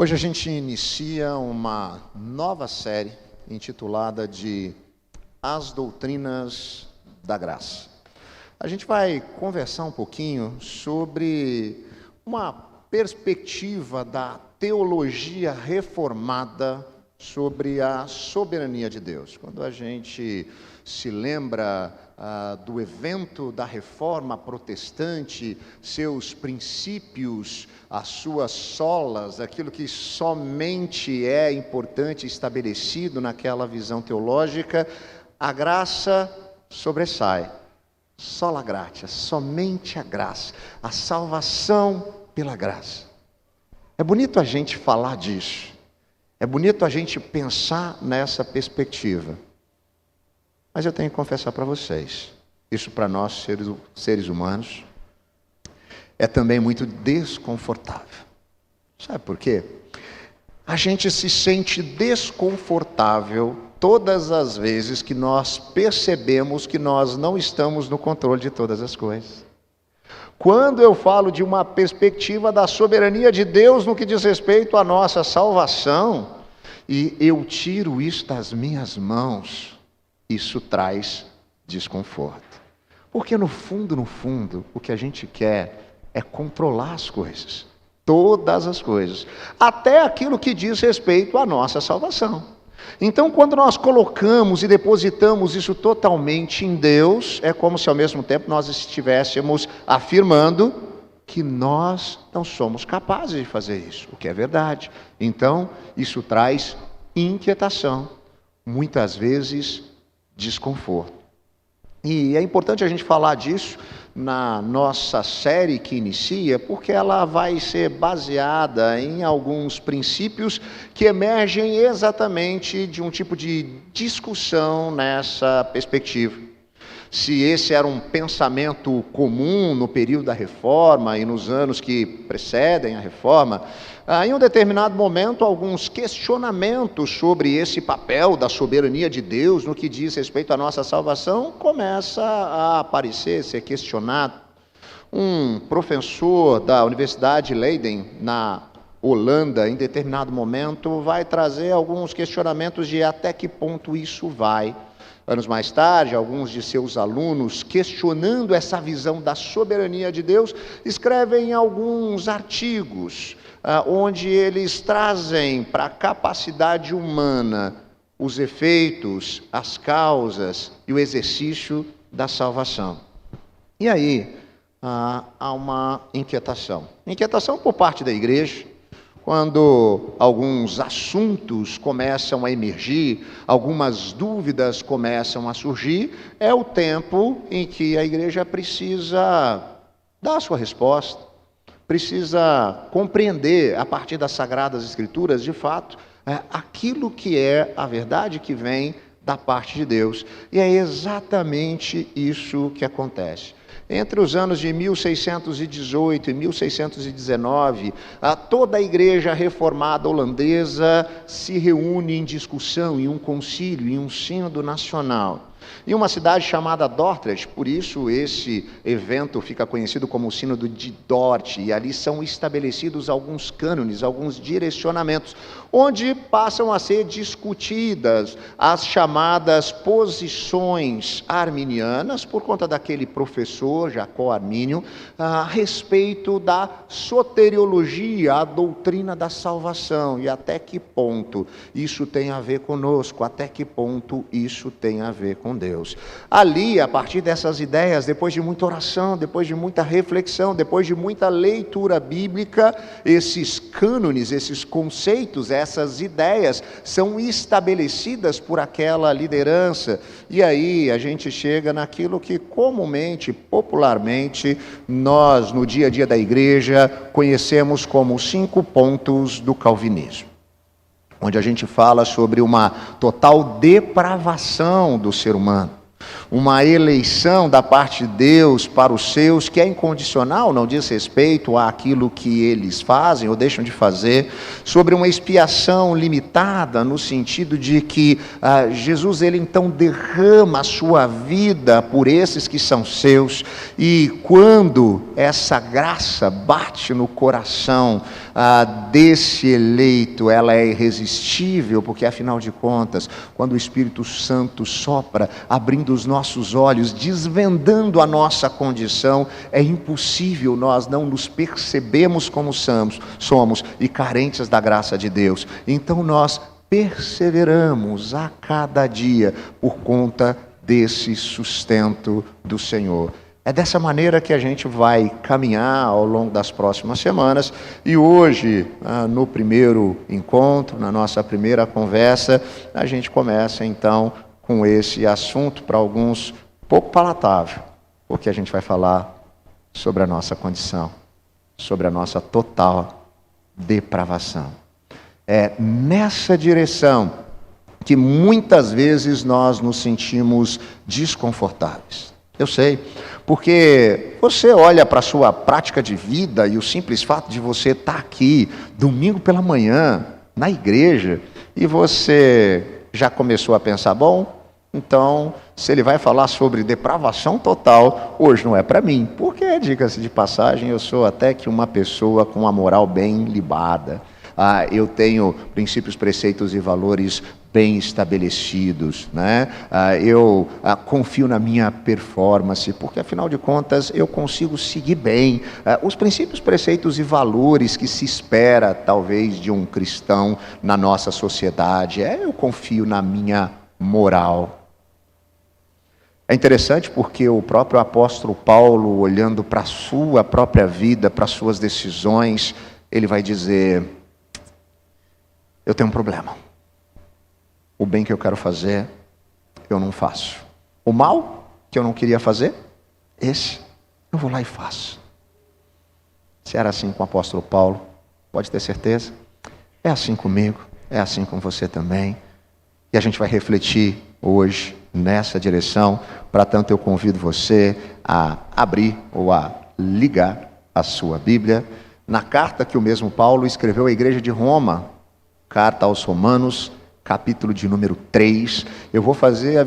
Hoje a gente inicia uma nova série intitulada de As Doutrinas da Graça. A gente vai conversar um pouquinho sobre uma perspectiva da teologia reformada sobre a soberania de Deus. Quando a gente se lembra do evento da Reforma Protestante, seus princípios, as suas solas, aquilo que somente é importante estabelecido naquela visão teológica, a graça sobressai. Sola gratia, somente a graça, a salvação pela graça. É bonito a gente falar disso, é bonito a gente pensar nessa perspectiva. Mas eu tenho que confessar para vocês, isso para nós seres humanos é também muito desconfortável. Sabe por quê? A gente se sente desconfortável todas as vezes que nós percebemos que nós não estamos no controle de todas as coisas. Quando eu falo de uma perspectiva da soberania de Deus no que diz respeito à nossa salvação, e eu tiro isso das minhas mãos, isso traz desconforto. Porque no fundo, o que a gente quer é controlar as coisas. Todas as coisas. Até aquilo que diz respeito à nossa salvação. Então, quando nós colocamos e depositamos isso totalmente em Deus, é como se ao mesmo tempo nós estivéssemos afirmando que nós não somos capazes de fazer isso, o que é verdade. Então, isso traz inquietação, muitas vezes desconforto. E é importante a gente falar disso na nossa série que inicia, porque ela vai ser baseada em alguns princípios que emergem exatamente de um tipo de discussão nessa perspectiva. Se esse era um pensamento comum no período da Reforma e nos anos que precedem a Reforma, em um determinado momento, alguns questionamentos sobre esse papel da soberania de Deus no que diz respeito à nossa salvação começa a aparecer, ser questionado. Um professor da Universidade Leiden, na Holanda, em determinado momento, vai trazer alguns questionamentos de até que ponto isso vai. Anos mais tarde, alguns de seus alunos, questionando essa visão da soberania de Deus, escrevem alguns artigos, onde eles trazem para a capacidade humana os efeitos, as causas e o exercício da salvação. E aí, há uma inquietação. Inquietação por parte da igreja, quando alguns assuntos começam a emergir, algumas dúvidas começam a surgir, é o tempo em que a igreja precisa dar a sua resposta, precisa compreender, a partir das Sagradas Escrituras, de fato, aquilo que é a verdade que vem da parte de Deus. E é exatamente isso que acontece. Entre os anos de 1618 e 1619, toda a igreja reformada holandesa se reúne em discussão, em um concílio, em um sínodo nacional. Em uma cidade chamada Dordrecht, por isso esse evento fica conhecido como o Sínodo de Dort, e ali são estabelecidos alguns cânones, alguns direcionamentos, onde passam a ser discutidas as chamadas posições arminianas, por conta daquele professor, Jacó Armínio, a respeito da soteriologia, a doutrina da salvação, e até que ponto isso tem a ver conosco, até que ponto isso tem a ver com Deus. Ali, a partir dessas ideias, depois de muita oração, depois de muita reflexão, depois de muita leitura bíblica, esses cânones, esses conceitos, essas ideias são estabelecidas por aquela liderança. E aí a gente chega naquilo que comumente, popularmente, nós no dia a dia da igreja conhecemos como os 5 pontos do calvinismo, onde a gente fala sobre uma total depravação do ser humano, uma eleição da parte de Deus para os seus, que é incondicional, não diz respeito àquilo que eles fazem ou deixam de fazer, sobre uma expiação limitada, no sentido de que Jesus, ele então derrama a sua vida por esses que são seus, e quando essa graça bate no coração desse eleito, ela é irresistível, porque afinal de contas, quando o Espírito Santo sopra, abrindo os nossos olhos, desvendando a nossa condição, é impossível nós não nos percebemos como somos e carentes da graça de Deus. Então nós perseveramos a cada dia por conta desse sustento do Senhor. É dessa maneira que a gente vai caminhar ao longo das próximas semanas, e hoje, no primeiro encontro, na nossa primeira conversa, a gente começa então com esse assunto, para alguns pouco palatável, porque a gente vai falar sobre a nossa condição, sobre a nossa total depravação. É nessa direção que muitas vezes nós nos sentimos desconfortáveis. Eu sei, porque você olha para a sua prática de vida e o simples fato de você estar aqui, domingo pela manhã, na igreja, e você já começou a pensar, bom, então, se ele vai falar sobre depravação total, hoje não é para mim, porque, diga-se de passagem, eu sou até que uma pessoa com a moral bem libada. Eu tenho princípios, preceitos e valores bem estabelecidos, né? Eu confio na minha performance, porque afinal de contas eu consigo seguir bem os princípios, preceitos e valores que se espera talvez de um cristão na nossa sociedade. Eu confio na minha moral. É interessante porque o próprio apóstolo Paulo, olhando para a sua própria vida, para as suas decisões, ele vai dizer: eu tenho um problema. O bem que eu quero fazer, eu não faço. O mal que eu não queria fazer, esse eu vou lá e faço. Se era assim com o apóstolo Paulo, pode ter certeza, é assim comigo, é assim com você também. E a gente vai refletir hoje nessa direção. Para tanto, eu convido você a abrir ou a ligar a sua Bíblia na carta que o mesmo Paulo escreveu à igreja de Roma, carta aos Romanos, capítulo de número 3. Eu vou fazer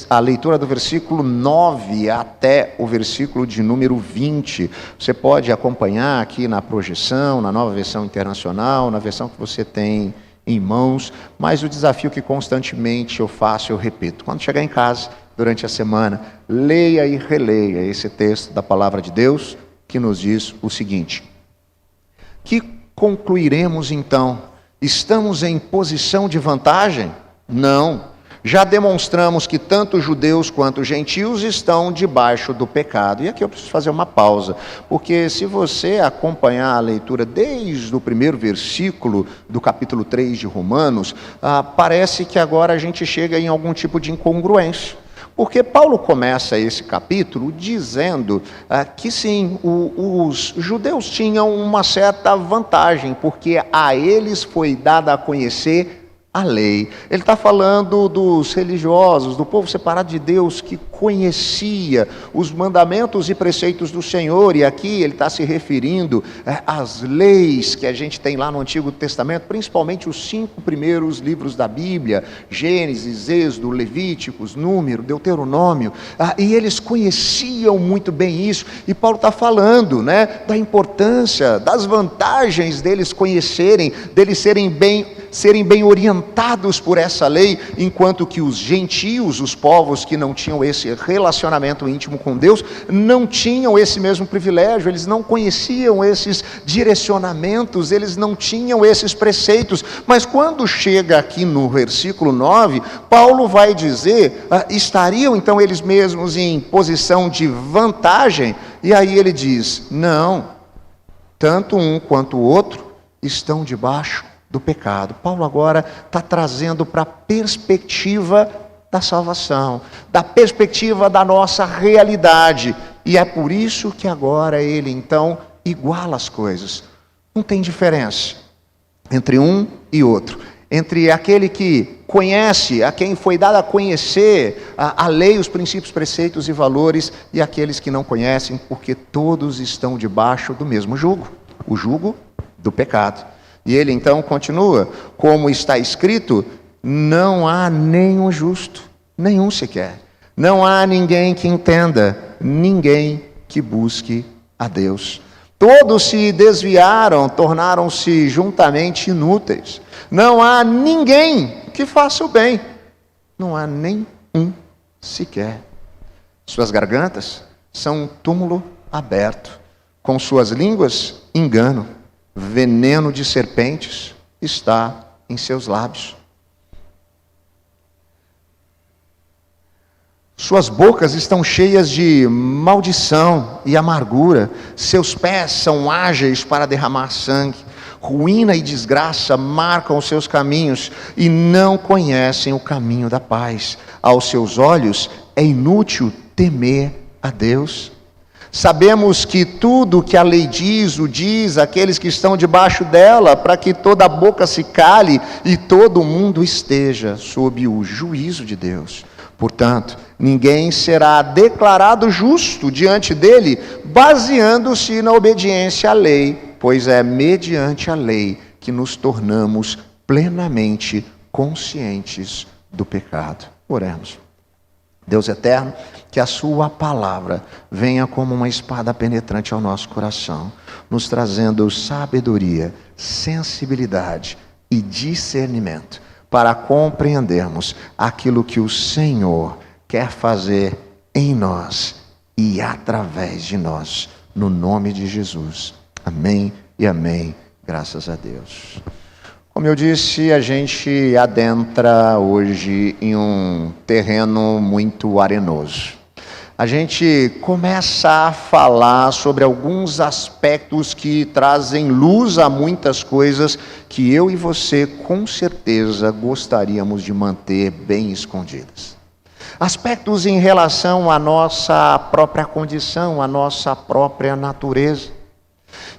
a leitura do versículo 9 até o versículo de número 20. Você pode acompanhar aqui na projeção, na Nova Versão Internacional, na versão que você tem em mãos, mas o desafio que constantemente eu faço, eu repito. Quando chegar em casa, durante a semana, leia e releia esse texto da Palavra de Deus, que nos diz o seguinte: que concluiremos então? Estamos em posição de vantagem? Não. Já demonstramos que tanto judeus quanto gentios estão debaixo do pecado. E aqui eu preciso fazer uma pausa, porque se você acompanhar a leitura desde o primeiro versículo do capítulo 3 de Romanos, parece que agora a gente chega em algum tipo de incongruência. Porque Paulo começa esse capítulo dizendo que sim, os judeus tinham uma certa vantagem, porque a eles foi dada a conhecer a lei. Ele está falando dos religiosos, do povo separado de Deus, que conhecia os mandamentos e preceitos do Senhor, e aqui ele está se referindo às leis que a gente tem lá no Antigo Testamento, principalmente os 5 primeiros livros da Bíblia, Gênesis, Êxodo, Levíticos, Número, Deuteronômio, e eles conheciam muito bem isso, e Paulo está falando, né, da importância, das vantagens deles conhecerem, deles serem bem orientados por essa lei, enquanto que os gentios, os povos que não tinham esse relacionamento íntimo com Deus, não tinham esse mesmo privilégio, eles não conheciam esses direcionamentos, eles não tinham esses preceitos. Mas quando chega aqui no versículo 9, Paulo vai dizer, estariam então eles mesmos em posição de vantagem? E aí ele diz, não, tanto um quanto o outro estão debaixo do pecado. Paulo agora está trazendo para a perspectiva da salvação, da perspectiva da nossa realidade, e é por isso que agora ele então iguala as coisas. Não tem diferença entre um e outro, entre aquele que conhece, a quem foi dado a conhecer a lei, os princípios, preceitos e valores, e aqueles que não conhecem, porque todos estão debaixo do mesmo jugo, o jugo do pecado. E ele então continua, como está escrito, não há nenhum justo, nenhum sequer. Não há ninguém que entenda, ninguém que busque a Deus. Todos se desviaram, tornaram-se juntamente inúteis. Não há ninguém que faça o bem. Não há nem um sequer. Suas gargantas são um túmulo aberto. Com suas línguas, engano. Veneno de serpentes está em seus lábios. Suas bocas estão cheias de maldição e amargura. Seus pés são ágeis para derramar sangue. Ruína e desgraça marcam os seus caminhos e não conhecem o caminho da paz. Aos seus olhos é inútil temer a Deus. Sabemos que tudo que a lei diz, o diz àqueles que estão debaixo dela, para que toda a boca se cale e todo mundo esteja sob o juízo de Deus. Portanto, ninguém será declarado justo diante dele, baseando-se na obediência à lei, pois é mediante a lei que nos tornamos plenamente conscientes do pecado. Oremos. Deus eterno, que a sua palavra venha como uma espada penetrante ao nosso coração, nos trazendo sabedoria, sensibilidade e discernimento, para compreendermos aquilo que o Senhor quer fazer em nós e através de nós, no nome de Jesus. Amém e amém. Graças a Deus. Como eu disse, a gente adentra hoje em um terreno muito arenoso. A gente começa a falar sobre alguns aspectos que trazem luz a muitas coisas que eu e você, com certeza, gostaríamos de manter bem escondidas. Aspectos em relação à nossa própria condição, à nossa própria natureza.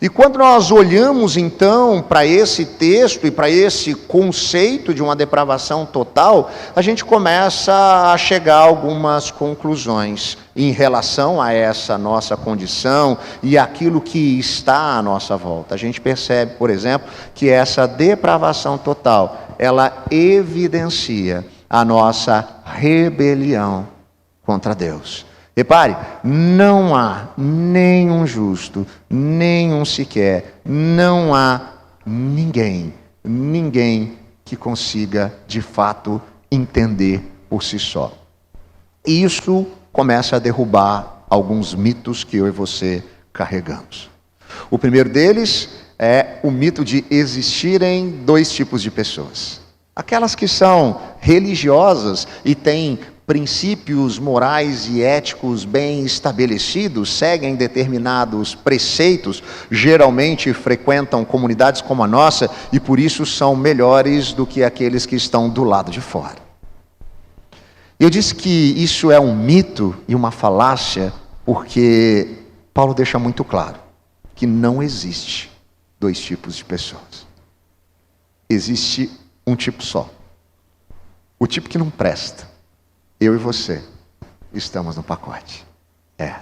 E quando nós olhamos então para esse texto e para esse conceito de uma depravação total, a gente começa a chegar a algumas conclusões em relação a essa nossa condição e aquilo que está à nossa volta. A gente percebe, por exemplo, que essa depravação total, ela evidencia a nossa rebelião contra Deus. Repare, não há nenhum justo, nenhum sequer, não há ninguém que consiga de fato entender por si só. E isso começa a derrubar alguns mitos que eu e você carregamos. O primeiro deles é o mito de existirem dois tipos de pessoas. Aquelas que são religiosas e têm princípios morais e éticos bem estabelecidos, seguem determinados preceitos, geralmente frequentam comunidades como a nossa e por isso são melhores do que aqueles que estão do lado de fora. Eu disse que isso é um mito e uma falácia porque Paulo deixa muito claro que não existe dois tipos de pessoas. Existe um tipo só. O tipo que não presta. Eu e você estamos no pacote. Ele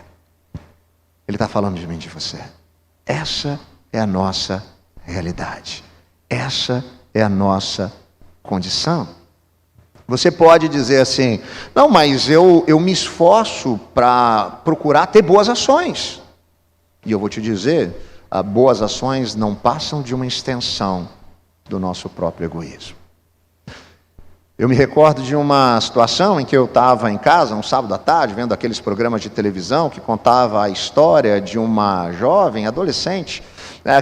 está falando de mim e de você. Essa é a nossa realidade. Essa é a nossa condição. Você pode dizer assim, não, mas eu me esforço para procurar ter boas ações. E eu vou te dizer, boas ações não passam de uma extensão do nosso próprio egoísmo. Eu me recordo de uma situação em que eu estava em casa, um sábado à tarde, vendo aqueles programas de televisão que contava a história de uma jovem, adolescente,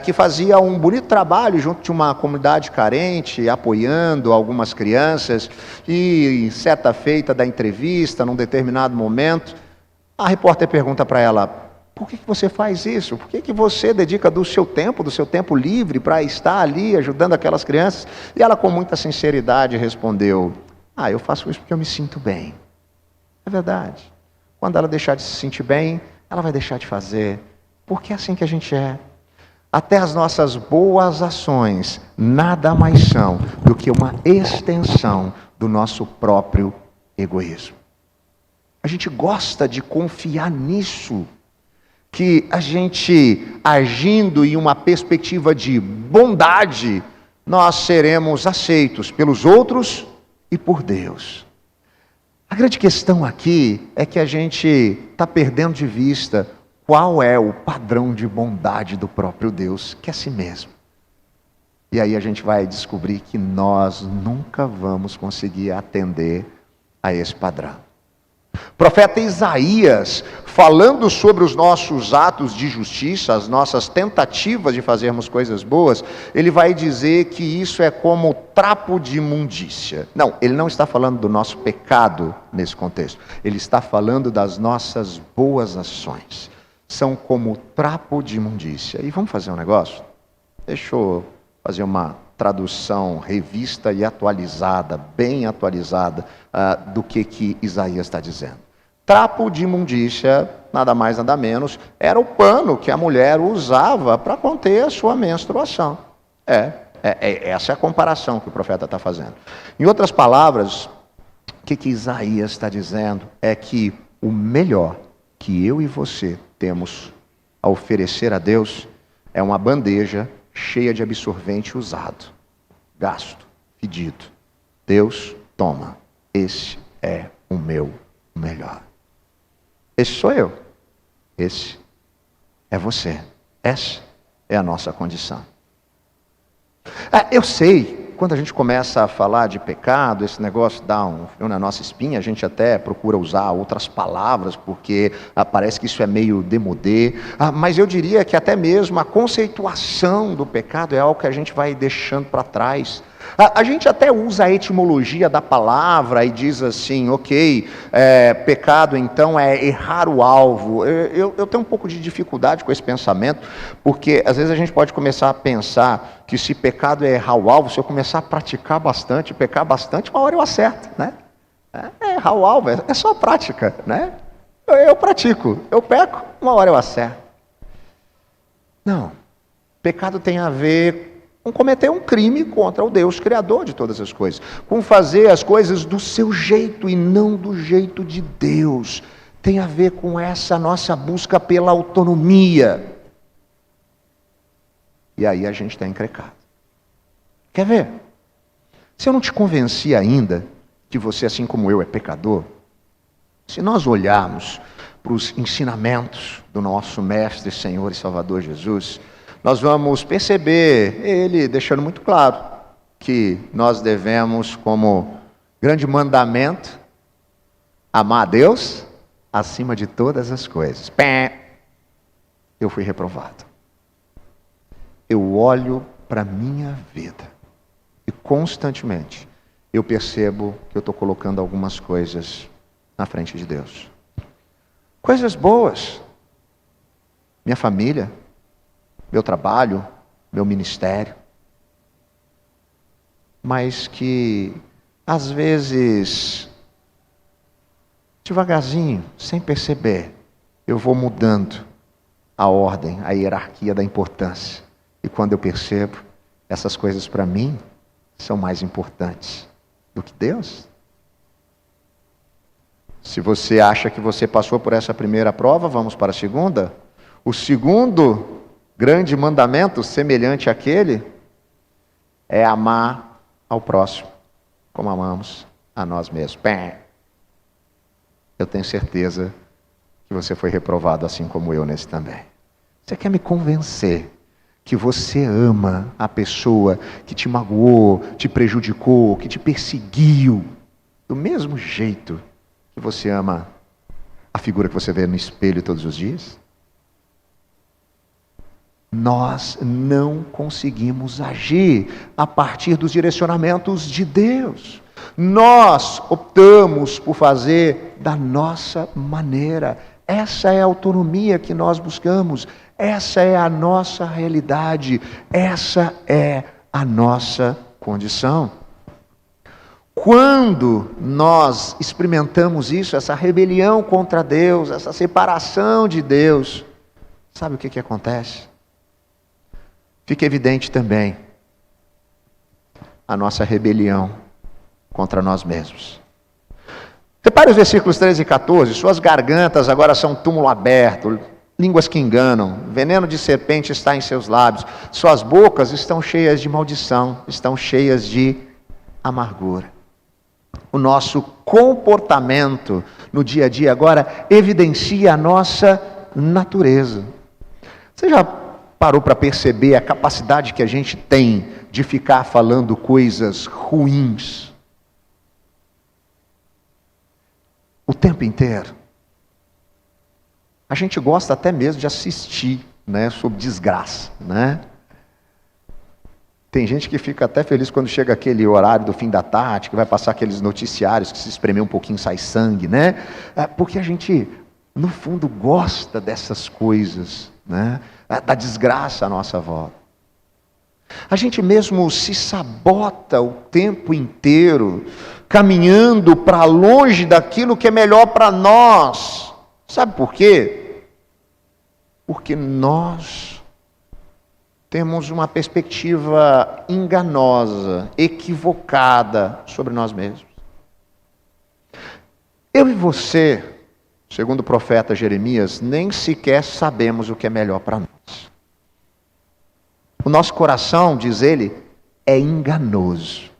que fazia um bonito trabalho junto de uma comunidade carente, apoiando algumas crianças, e certa feita da entrevista, num determinado momento, a repórter pergunta para ela, por que você faz isso? Por que você dedica do seu tempo livre para estar ali ajudando aquelas crianças? E ela com muita sinceridade respondeu, eu faço isso porque eu me sinto bem. É verdade. Quando ela deixar de se sentir bem, ela vai deixar de fazer. Porque é assim que a gente é. Até as nossas boas ações nada mais são do que uma extensão do nosso próprio egoísmo. A gente gosta de confiar nisso, que a gente, agindo em uma perspectiva de bondade, nós seremos aceitos pelos outros e por Deus. A grande questão aqui é que a gente está perdendo de vista qual é o padrão de bondade do próprio Deus, que é si mesmo. E aí a gente vai descobrir que nós nunca vamos conseguir atender a esse padrão. O profeta Isaías, falando sobre os nossos atos de justiça, as nossas tentativas de fazermos coisas boas, ele vai dizer que isso é como trapo de imundícia. Não, ele não está falando do nosso pecado nesse contexto. Ele está falando das nossas boas ações. São como trapo de imundícia. E vamos fazer um negócio? Deixa eu fazer uma tradução revista e atualizada, bem atualizada, do que Isaías está dizendo. Trapo de imundícia, nada mais nada menos, era o pano que a mulher usava para conter a sua menstruação. Essa é a comparação que o profeta está fazendo. Em outras palavras, o que Isaías está dizendo é que o melhor que eu e você temos a oferecer a Deus é uma bandeja cheia de absorvente usado, gasto, fedido. Deus, toma, esse é o meu melhor. Esse sou eu, esse é você, essa é a nossa condição. Eu sei, quando a gente começa a falar de pecado, esse negócio dá um frio na nossa espinha, a gente até procura usar outras palavras, porque parece que isso é meio demodê, mas eu diria que até mesmo a conceituação do pecado é algo que a gente vai deixando para trás. A gente até usa a etimologia da palavra e diz assim, ok, pecado então é errar o alvo. Eu tenho um pouco de dificuldade com esse pensamento, porque às vezes a gente pode começar a pensar que se pecado é errar o alvo, se eu começar a praticar bastante, pecar bastante, uma hora eu acerto, né? Errar o alvo, é só prática, né? Eu pratico, eu peco, uma hora eu acerto. Não, pecado tem a ver com cometer um crime contra o Deus Criador de todas as coisas, com fazer as coisas do seu jeito e não do jeito de Deus. Tem a ver com essa nossa busca pela autonomia. E aí a gente está encrecado. Quer ver? Se eu não te convenci ainda que você, assim como eu, é pecador, se nós olharmos para os ensinamentos do nosso Mestre, Senhor e Salvador Jesus, nós vamos perceber ele deixando muito claro que nós devemos, como grande mandamento, amar a Deus acima de todas as coisas. Eu fui reprovado. Eu olho para a minha vida e constantemente eu percebo que eu estou colocando algumas coisas na frente de Deus. Coisas boas. Minha família, meu trabalho, meu ministério, mas que às vezes, devagarzinho, sem perceber, eu vou mudando a ordem, a hierarquia da importância. E quando eu percebo, essas coisas para mim são mais importantes do que Deus. Se você acha que você passou por essa primeira prova, vamos para a segunda. O segundo grande mandamento, semelhante àquele, é amar ao próximo como amamos a nós mesmos. Eu tenho certeza que você foi reprovado assim como eu nesse também. Você quer me convencer que você ama a pessoa que te magoou, te prejudicou, que te perseguiu, do mesmo jeito que você ama a figura que você vê no espelho todos os dias? Nós não conseguimos agir a partir dos direcionamentos de Deus. Nós optamos por fazer da nossa maneira. Essa é a autonomia que nós buscamos. Essa é a nossa realidade. Essa é a nossa condição. Quando nós experimentamos isso, essa rebelião contra Deus, essa separação de Deus, sabe o que acontece? Fica evidente também a nossa rebelião contra nós mesmos. Repare os versículos 13 e 14. Suas gargantas agora são túmulo aberto, línguas que enganam, veneno de serpente está em seus lábios, suas bocas estão cheias de maldição, estão cheias de amargura. O nosso comportamento no dia a dia agora evidencia a nossa natureza. Você já parou para perceber a capacidade que a gente tem de ficar falando coisas ruins o tempo inteiro? A gente gosta até mesmo de assistir, né, sobre desgraça, né? Tem gente que fica até feliz quando chega aquele horário do fim da tarde, que vai passar aqueles noticiários que se espremer um pouquinho sai sangue, né? Porque a gente, no fundo, gosta dessas coisas, né? Da desgraça à nossa volta. A gente mesmo se sabota o tempo inteiro, caminhando para longe daquilo que é melhor para nós. Sabe por quê? Porque nós temos uma perspectiva enganosa, equivocada sobre nós mesmos. Eu e você, segundo o profeta Jeremias, nem sequer sabemos o que é melhor para nós. O nosso coração, diz ele, é enganoso.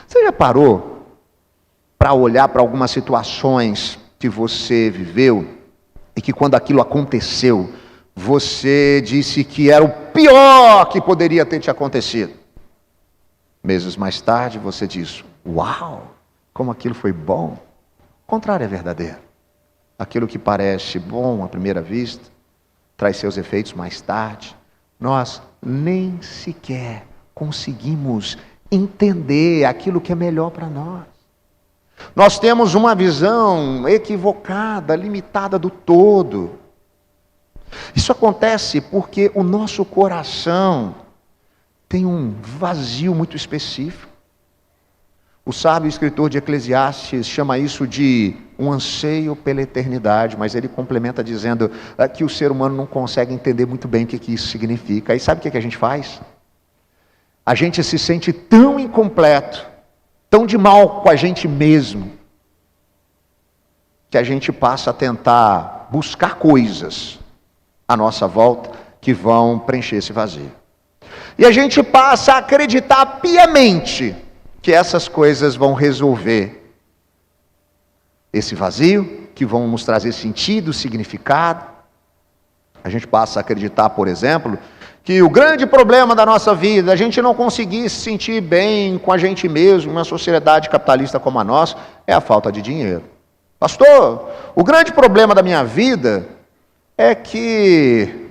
Você já parou para olhar para algumas situações que você viveu e que quando aquilo aconteceu, você disse que era o pior que poderia ter te acontecido? Meses mais tarde você diz, uau, como aquilo foi bom. O contrário é verdadeiro. Aquilo que parece bom à primeira vista, traz seus efeitos mais tarde. Nós nem sequer conseguimos entender aquilo que é melhor para nós. Nós temos uma visão equivocada, limitada do todo. Isso acontece porque o nosso coração tem um vazio muito específico. O sábio escritor de Eclesiastes chama isso de um anseio pela eternidade, mas ele complementa dizendo que o ser humano não consegue entender muito bem o que isso significa. Aí sabe o que a gente faz? A gente se sente tão incompleto, tão de mal com a gente mesmo, que a gente passa a tentar buscar coisas à nossa volta que vão preencher esse vazio. E a gente passa a acreditar piamente que essas coisas vão resolver esse vazio, que vão nos trazer sentido, significado. A gente passa a acreditar, por exemplo, que o grande problema da nossa vida, a gente não conseguir se sentir bem com a gente mesmo, numa sociedade capitalista como a nossa, é a falta de dinheiro. Pastor, o grande problema da minha vida é que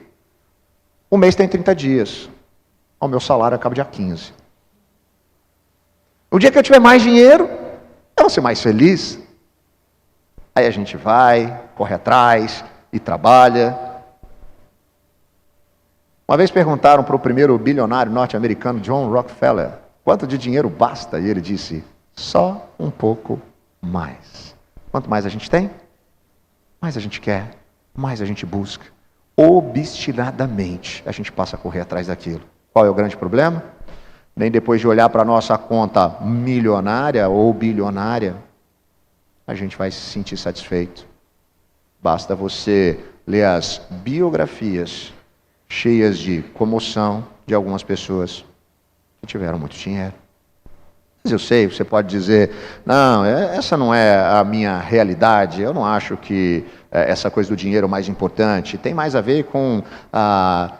o mês tem 30 dias, o meu salário acaba dia 15. O dia que eu tiver mais dinheiro, eu vou ser mais feliz. Aí a gente vai, corre atrás e trabalha. Uma vez perguntaram para o primeiro bilionário norte-americano, John Rockefeller, quanto de dinheiro basta? E ele disse, só um pouco mais. Quanto mais a gente tem, mais a gente quer, mais a gente busca. Obstinadamente a gente passa a correr atrás daquilo. Qual é o grande problema? Nem depois de olhar para a nossa conta milionária ou bilionária, a gente vai se sentir satisfeito. Basta você ler as biografias cheias de comoção de algumas pessoas que tiveram muito dinheiro. Mas eu sei, você pode dizer, não, essa não é a minha realidade, eu não acho que essa coisa do dinheiro é o mais importante, tem mais a ver com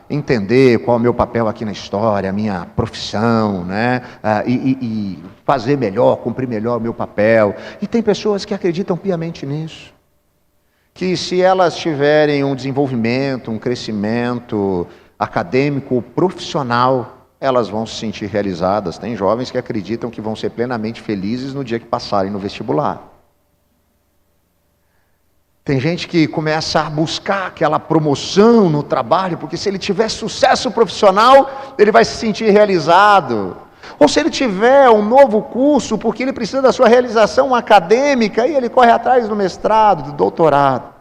entender qual é o meu papel aqui na história, a minha profissão, né? E fazer melhor, cumprir melhor o meu papel. E tem pessoas que acreditam piamente nisso, que se elas tiverem um desenvolvimento, um crescimento acadêmico ou profissional, elas vão se sentir realizadas. Tem jovens que acreditam que vão ser plenamente felizes no dia que passarem no vestibular. Tem gente que começa a buscar aquela promoção no trabalho, porque se ele tiver sucesso profissional, ele vai se sentir realizado. Ou se ele tiver um novo curso, porque ele precisa da sua realização acadêmica, e ele corre atrás do mestrado, do doutorado.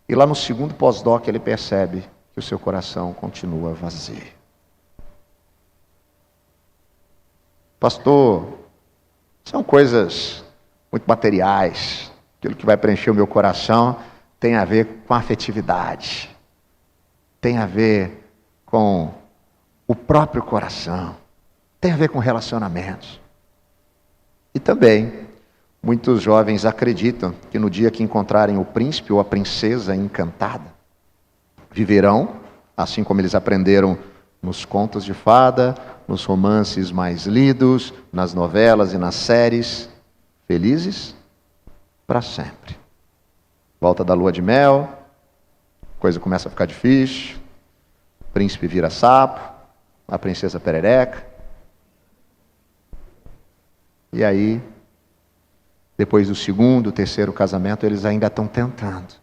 E lá no segundo pós-doc ele percebe que o seu coração continua vazio. Pastor, São coisas muito materiais. Aquilo que vai preencher o meu coração tem a ver com a afetividade. Tem a ver com o próprio coração. Tem a ver com relacionamentos. E também, muitos jovens acreditam que no dia que encontrarem o príncipe ou a princesa encantada, viverão, assim como eles aprenderam nos contos de fada, nos romances mais lidos, nas novelas e nas séries, felizes para sempre. Volta da lua de mel, coisa começa a ficar difícil, o príncipe vira sapo, a princesa perereca. E aí, depois do segundo, terceiro casamento, eles ainda estão tentando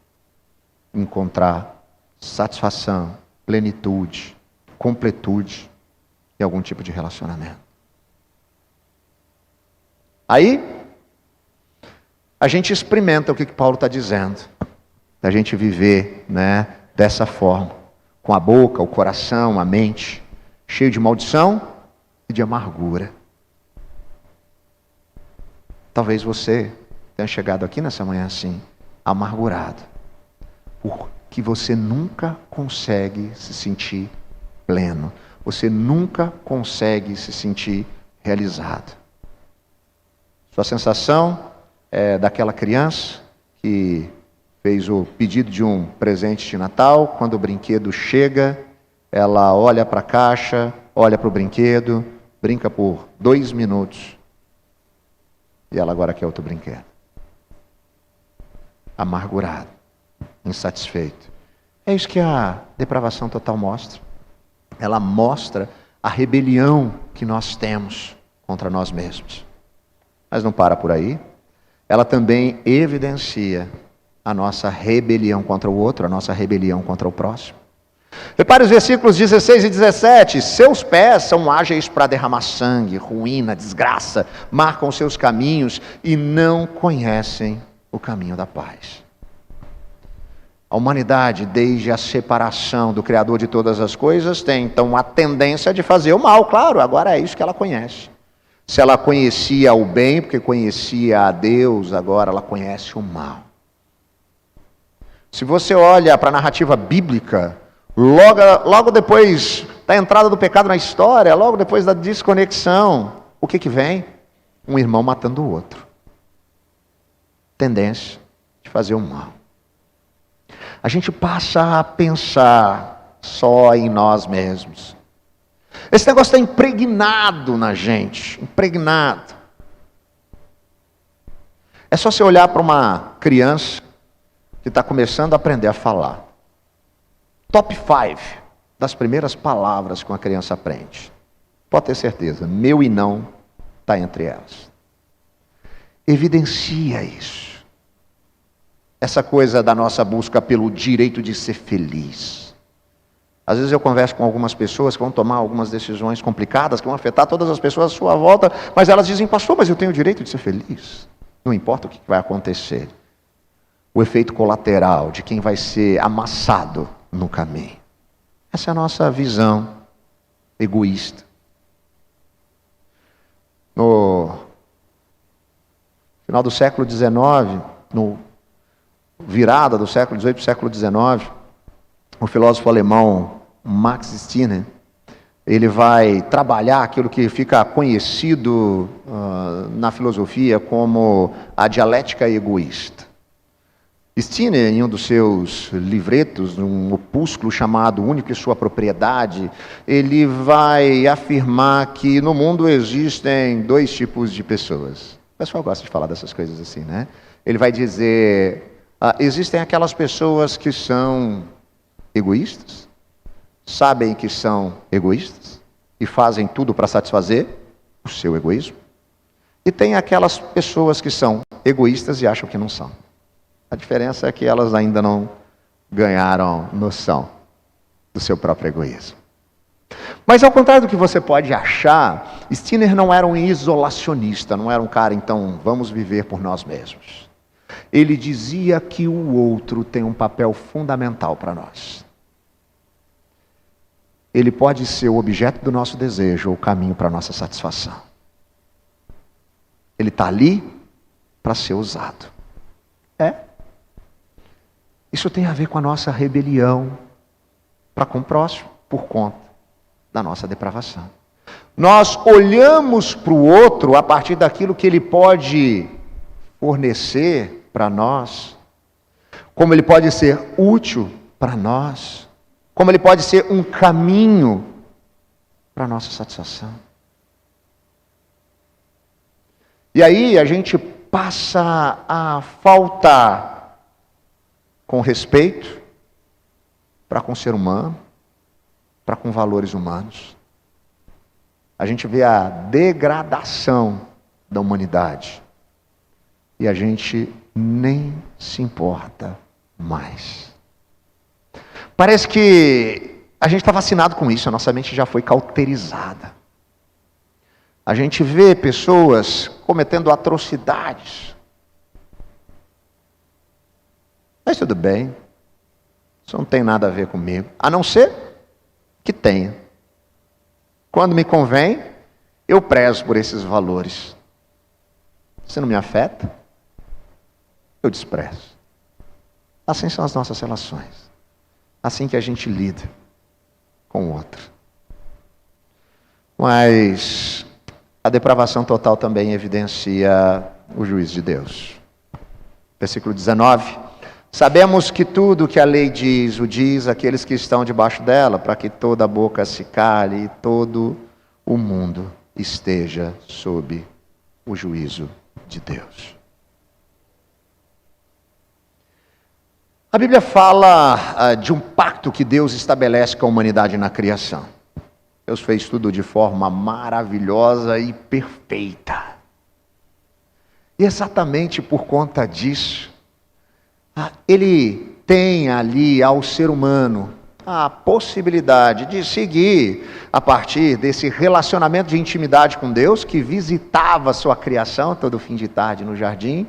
encontrar satisfação, plenitude, completude em algum tipo de relacionamento. Aí, a gente experimenta o que Paulo está dizendo, da gente viver, dessa forma, com a boca, o coração, a mente, cheio de maldição e de amargura. Talvez você tenha chegado aqui nessa manhã assim, amargurado, porque você nunca consegue se sentir pleno, você nunca consegue se sentir realizado. Sua sensação é daquela criança que fez o pedido de um presente de Natal, quando o brinquedo chega, ela olha para a caixa, olha para o brinquedo, brinca por 2 minutos, e ela agora quer outro brinquedo. Amargurado, insatisfeito. É isso que a depravação total mostra. Ela mostra a rebelião que nós temos contra nós mesmos. Mas não para por aí. Ela também evidencia a nossa rebelião contra o outro, a nossa rebelião contra o próximo. Repare os versículos 16 e 17. Seus pés são ágeis para derramar sangue, ruína, desgraça, marcam os seus caminhos e não conhecem o caminho da paz. A humanidade, desde a separação do Criador de todas as coisas, tem então a tendência de fazer o mal, claro, agora é isso que ela conhece. Se ela conhecia o bem, porque conhecia a Deus, agora ela conhece o mal. Se você olha para a narrativa bíblica, logo depois da entrada do pecado na história, logo depois da desconexão, o que vem? Um irmão matando o outro. Tendência de fazer o mal. A gente passa a pensar só em nós mesmos. Esse negócio está impregnado na gente, impregnado. É só você olhar para uma criança que está começando a aprender a falar. Top 5 das primeiras palavras que uma criança aprende. Pode ter certeza, meu e não está entre elas. Evidencia isso. Essa coisa da nossa busca pelo direito de ser feliz. Às vezes eu converso com algumas pessoas que vão tomar algumas decisões complicadas, que vão afetar todas as pessoas à sua volta, mas elas dizem, pastor, mas eu tenho o direito de ser feliz. Não importa o que vai acontecer. O efeito colateral de quem vai ser amassado no caminho. Essa é a nossa visão egoísta. No final do século XIX, no virada do século XVIII para o século XIX, o filósofo alemão Max Stirner, ele vai trabalhar aquilo que fica conhecido na filosofia como a dialética egoísta. Stirner, em um dos seus livretos, um opúsculo chamado Único e Sua Propriedade, ele vai afirmar que no mundo existem 2 tipos de pessoas. O pessoal gosta de falar dessas coisas assim, né? Ele vai dizer, existem aquelas pessoas que são egoístas, sabem que são egoístas e fazem tudo para satisfazer o seu egoísmo. E tem aquelas pessoas que são egoístas e acham que não são. A diferença é que elas ainda não ganharam noção do seu próprio egoísmo. Mas ao contrário do que você pode achar, Stirner não era um isolacionista, não era um cara, então, vamos viver por nós mesmos. Ele dizia que o outro tem um papel fundamental para nós. Ele pode ser o objeto do nosso desejo ou o caminho para a nossa satisfação. Ele está ali para ser usado. Isso tem a ver com a nossa rebelião para com o próximo, por conta da nossa depravação. Nós olhamos para o outro a partir daquilo que ele pode fornecer para nós, como ele pode ser útil para nós, como ele pode ser um caminho para a nossa satisfação. E aí a gente passa a faltar com respeito para com o ser humano, para com valores humanos. A gente vê a degradação da humanidade e a gente nem se importa mais. Parece que a gente está vacinado com isso, a nossa mente já foi cauterizada. A gente vê pessoas cometendo atrocidades. Mas tudo bem, isso não tem nada a ver comigo, a não ser que tenha. Quando me convém, eu prezo por esses valores. Se não me afeta, eu desprezo. Assim são as nossas relações. Assim que a gente lida com o outro. Mas a depravação total também evidencia o juízo de Deus. Versículo 19. Sabemos que tudo que a lei diz, o diz aqueles que estão debaixo dela, para que toda a boca se cale e todo o mundo esteja sob o juízo de Deus. A Bíblia fala de um pacto que Deus estabelece com a humanidade na criação. Deus fez tudo de forma maravilhosa e perfeita. E exatamente por conta disso, Ele tem ali ao ser humano a possibilidade de seguir a partir desse relacionamento de intimidade com Deus, que visitava a sua criação todo fim de tarde no jardim,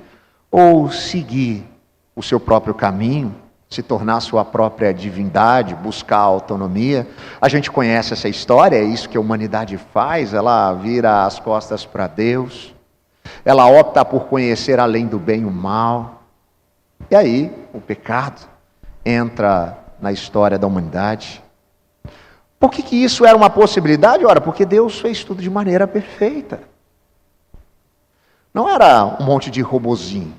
ou seguir o seu próprio caminho, se tornar sua própria divindade, buscar autonomia. A gente conhece essa história, é isso que a humanidade faz, ela vira as costas para Deus, ela opta por conhecer além do bem e o mal, e aí o pecado entra na história da humanidade. Por que isso era uma possibilidade? Ora, porque Deus fez tudo de maneira perfeita. Não era um monte de robozinho.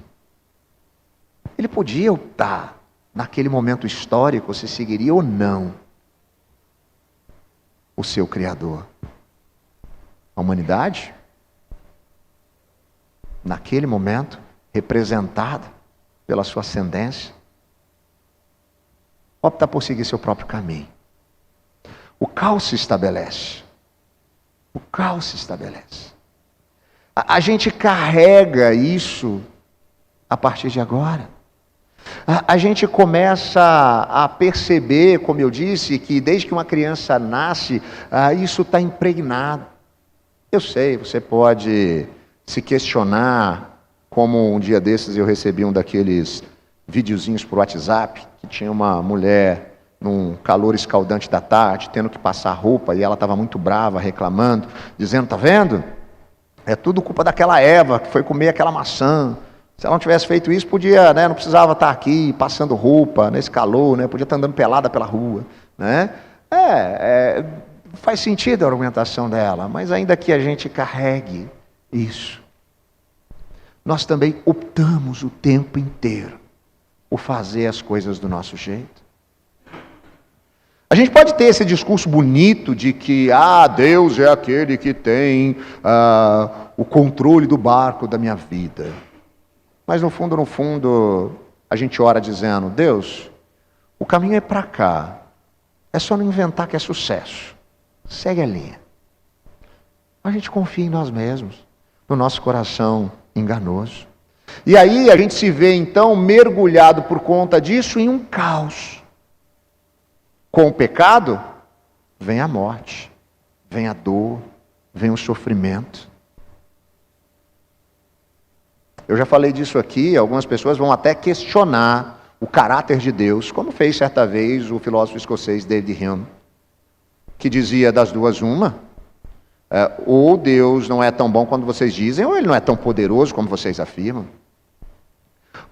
Ele podia optar, naquele momento histórico, se seguiria ou não o seu Criador. A humanidade, naquele momento, representada pela sua ascendência, opta por seguir seu próprio caminho. O caos se estabelece. O caos se estabelece. A gente carrega isso a partir de agora. A gente começa a perceber, como eu disse, que desde que uma criança nasce, isso está impregnado. Eu sei, você pode se questionar, como um dia desses eu recebi um daqueles videozinhos por WhatsApp, que tinha uma mulher num calor escaldante da tarde, tendo que passar roupa, e ela estava muito brava, reclamando, dizendo, tá vendo? É tudo culpa daquela Eva, que foi comer aquela maçã. Se ela não tivesse feito isso, podia, não precisava estar aqui passando roupa nesse calor, podia estar andando pelada pela rua, faz sentido a argumentação dela, mas ainda que a gente carregue isso, nós também optamos o tempo inteiro por fazer as coisas do nosso jeito. A gente pode ter esse discurso bonito de que Deus é aquele que tem o controle do barco da minha vida. Mas no fundo, a gente ora dizendo, Deus, o caminho é para cá. É só não inventar que é sucesso. Segue a linha. A gente confia em nós mesmos, no nosso coração enganoso. E aí a gente se vê então mergulhado por conta disso em um caos. Com o pecado, vem a morte, vem a dor, vem o sofrimento. Eu já falei disso aqui, algumas pessoas vão até questionar o caráter de Deus, como fez certa vez o filósofo escocês David Hume, que dizia das duas uma, Ou Deus não é tão bom quanto vocês dizem, ou Ele não é tão poderoso como vocês afirmam.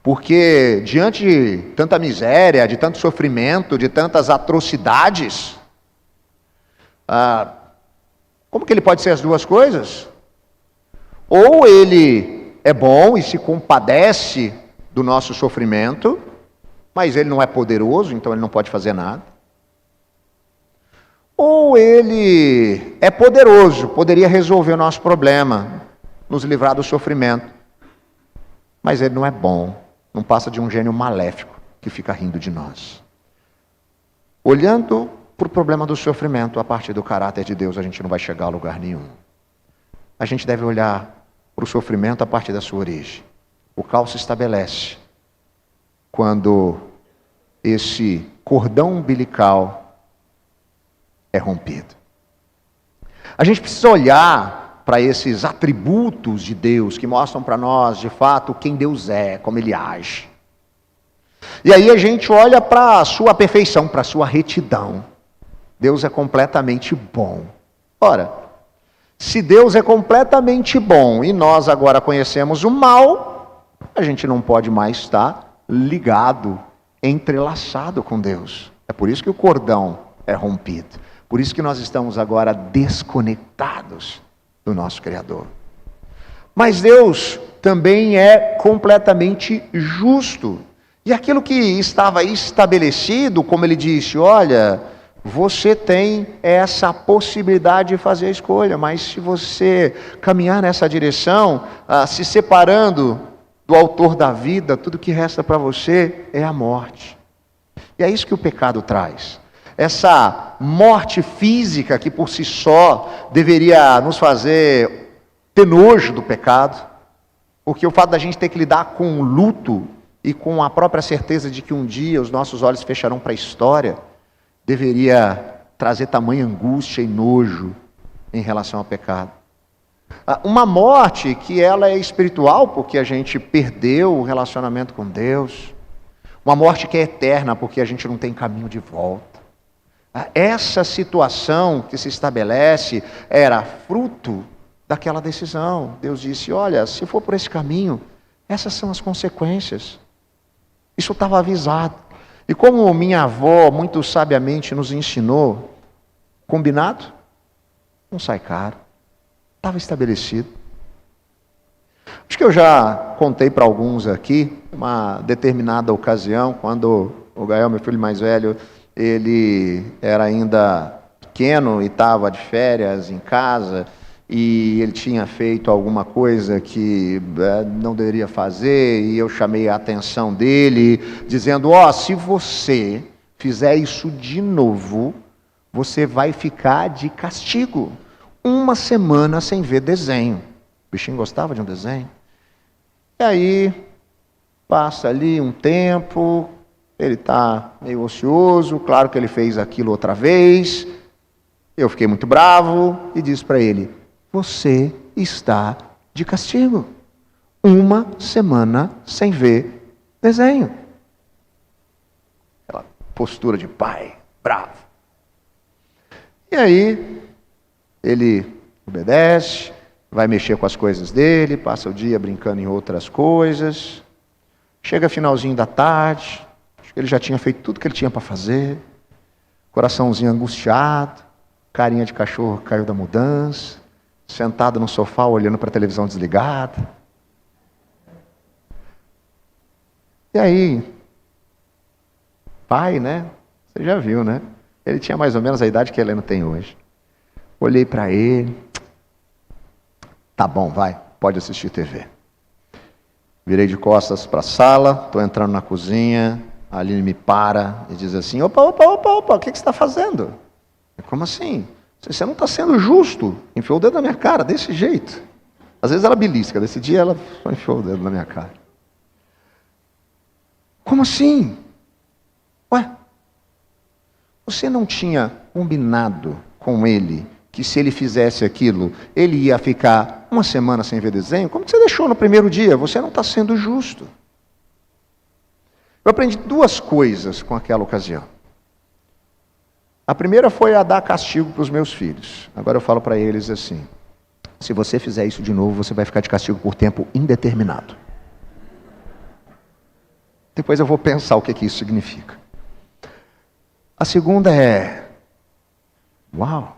Porque diante de tanta miséria, de tanto sofrimento, de tantas atrocidades, como que Ele pode ser as duas coisas? Ou Ele é bom e se compadece do nosso sofrimento, mas Ele não é poderoso, então Ele não pode fazer nada. Ou Ele é poderoso, poderia resolver o nosso problema, nos livrar do sofrimento, mas Ele não é bom, não passa de um gênio maléfico que fica rindo de nós. Olhando para o problema do sofrimento a partir do caráter de Deus, a gente não vai chegar a lugar nenhum. A gente deve olhar para o sofrimento a partir da sua origem. O caos se estabelece quando esse cordão umbilical é rompido. A gente precisa olhar para esses atributos de Deus que mostram para nós, de fato, quem Deus é, como Ele age. E aí a gente olha para a sua perfeição, para a sua retidão. Deus é completamente bom. Ora, se Deus é completamente bom e nós agora conhecemos o mal, a gente não pode mais estar ligado, entrelaçado com Deus. É por isso que o cordão é rompido. Por isso que nós estamos agora desconectados do nosso Criador. Mas Deus também é completamente justo. E aquilo que estava estabelecido, como Ele disse, olha, você tem essa possibilidade de fazer a escolha, mas se você caminhar nessa direção, se separando do autor da vida, tudo que resta para você é a morte. E é isso que o pecado traz. Essa morte física que por si só deveria nos fazer ter nojo do pecado, porque o fato da gente ter que lidar com o luto e com a própria certeza de que um dia os nossos olhos fecharão para a história, deveria trazer tamanha angústia e nojo em relação ao pecado. Uma morte que ela é espiritual, porque a gente perdeu o relacionamento com Deus. Uma morte que é eterna, porque a gente não tem caminho de volta. Essa situação que se estabelece era fruto daquela decisão. Deus disse, olha, se for por esse caminho, essas são as consequências. Isso estava avisado. E como minha avó muito sabiamente nos ensinou, combinado, não sai caro. Estava estabelecido. Acho que eu já contei para alguns aqui, uma determinada ocasião, quando o Gael, meu filho mais velho, ele era ainda pequeno e estava de férias em casa, e ele tinha feito alguma coisa que não deveria fazer, e eu chamei a atenção dele, dizendo, se você fizer isso de novo, você vai ficar de castigo. 1 semana sem ver desenho. O bichinho gostava de um desenho. E aí, passa ali um tempo, ele está meio ocioso, claro que ele fez aquilo outra vez. Eu fiquei muito bravo e disse para ele, você está de castigo. 1 semana sem ver desenho. Aquela postura de pai, bravo. E aí, ele obedece, vai mexer com as coisas dele, passa o dia brincando em outras coisas. Chega finalzinho da tarde, acho que ele já tinha feito tudo que ele tinha para fazer. Coraçãozinho angustiado, carinha de cachorro caiu da mudança, sentado no sofá olhando para a televisão desligada. E aí, pai, né? Você já viu, né? Ele tinha mais ou menos a idade que a Helena tem hoje. Olhei para ele, tá bom, vai, pode assistir TV. Virei de costas para a sala, estou entrando na cozinha, a Aline me para e diz assim, opa, o que você está fazendo? Como assim? Você não está sendo justo. Enfiou o dedo na minha cara, desse jeito. Às vezes ela belisca, desse dia ela só enfiou o dedo na minha cara. Como assim? Ué, você não tinha combinado com ele que se ele fizesse aquilo, ele ia ficar 1 semana sem ver desenho? Como que você deixou no primeiro dia? Você não está sendo justo. Eu aprendi 2 coisas com aquela ocasião. A primeira foi a dar castigo para os meus filhos. Agora eu falo para eles assim: se você fizer isso de novo, você vai ficar de castigo por tempo indeterminado. Depois eu vou pensar o que isso significa. A segunda é: uau!